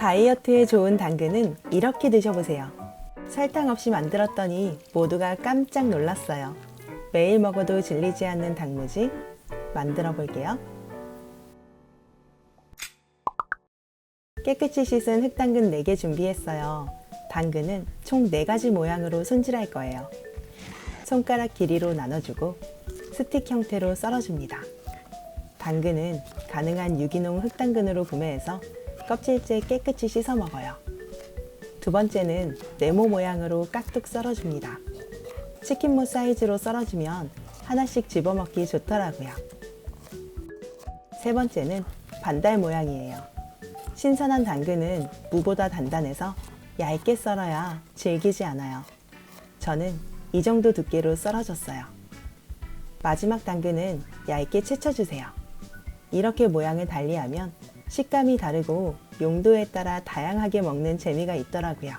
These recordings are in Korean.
다이어트에 좋은 당근은 이렇게 드셔보세요. 설탕 없이 만들었더니 모두가 깜짝 놀랐어요. 매일 먹어도 질리지 않는 당무지 만들어 볼게요. 깨끗이 씻은 흑당근 4개 준비했어요. 당근은 총 4가지 모양으로 손질할 거예요. 손가락 길이로 나눠주고 스틱 형태로 썰어줍니다. 당근은 가능한 유기농 흑당근으로 구매해서 껍질째 깨끗이 씻어 먹어요. 두 번째는 네모 모양으로 깍둑 썰어줍니다. 치킨무 사이즈로 썰어주면 하나씩 집어먹기 좋더라고요. 세 번째는 반달 모양이에요. 신선한 당근은 무보다 단단해서 얇게 썰어야 질기지 않아요. 저는 이 정도 두께로 썰어줬어요. 마지막 당근은 얇게 채쳐주세요. 이렇게 모양을 달리하면 식감이 다르고 용도에 따라 다양하게 먹는 재미가 있더라고요.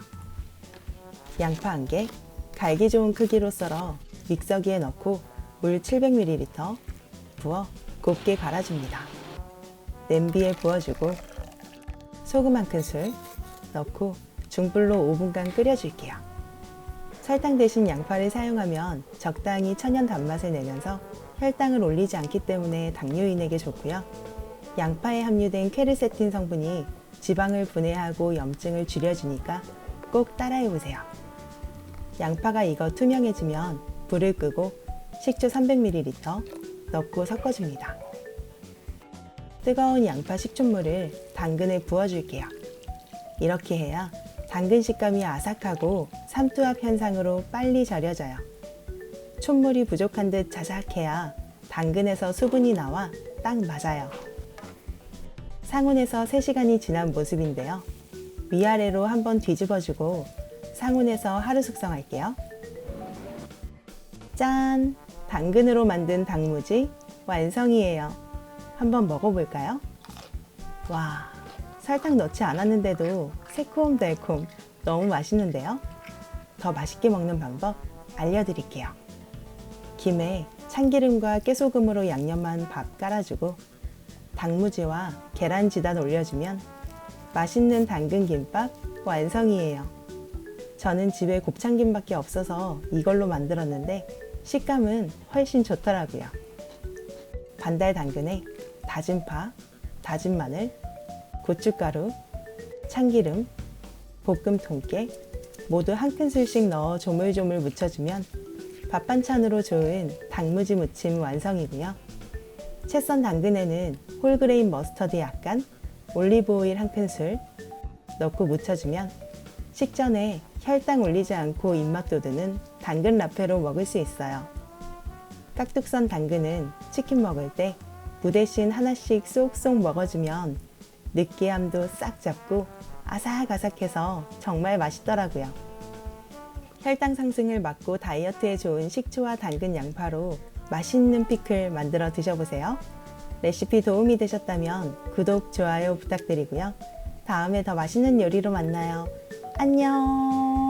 양파 1개, 갈기 좋은 크기로 썰어 믹서기에 넣고 물 700ml 부어 곱게 갈아줍니다. 냄비에 부어주고 소금 1큰술 넣고 중불로 5분간 끓여줄게요. 설탕 대신 양파를 사용하면 적당히 천연 단맛을 내면서 혈당을 올리지 않기 때문에 당뇨인에게 좋고요. 양파에 함유된 퀘르세틴 성분이 지방을 분해하고 염증을 줄여주니까 꼭 따라해보세요. 양파가 익어 투명해지면 불을 끄고 식초 300ml 넣고 섞어줍니다. 뜨거운 양파 식초물을 당근에 부어줄게요. 이렇게 해야 당근 식감이 아삭하고 삼투압 현상으로 빨리 절여져요. 촛물이 부족한 듯 자작해야 당근에서 수분이 나와 딱 맞아요. 상온에서 3시간이 지난 모습인데요. 위아래로 한번 뒤집어주고 상온에서 하루 숙성할게요. 짠! 당근으로 만든 당무지 완성이에요. 한번 먹어볼까요? 와, 설탕 넣지 않았는데도 새콤달콤 너무 맛있는데요? 더 맛있게 먹는 방법 알려드릴게요. 김에 참기름과 깨소금으로 양념한 밥 깔아주고 당무지와 계란 지단 올려주면 맛있는 당근김밥 완성이에요. 저는 집에 곱창김밖에 없어서 이걸로 만들었는데 식감은 훨씬 좋더라고요. 반달 당근에 다진 파, 다진 마늘, 고춧가루, 참기름, 볶음 통깨 모두 1큰술씩 넣어 조물조물 무쳐주면 밥 반찬으로 좋은 당무지 무침 완성이고요. 채 썬 당근에는 홀그레인 머스터드 약간, 올리브오일 1큰술 넣고 무쳐주면 식전에 혈당 올리지 않고 입맛 돋우는 당근 라페로 먹을 수 있어요. 깍둑 썬 당근은 치킨 먹을 때 무 대신 하나씩 쏙쏙 먹어주면 느끼함도 싹 잡고 아삭아삭해서 정말 맛있더라고요. 혈당 상승을 막고 다이어트에 좋은 식초와 당근 양파로 맛있는 피클 만들어 드셔보세요. 레시피 도움이 되셨다면 구독, 좋아요 부탁드리고요. 다음에 더 맛있는 요리로 만나요. 안녕!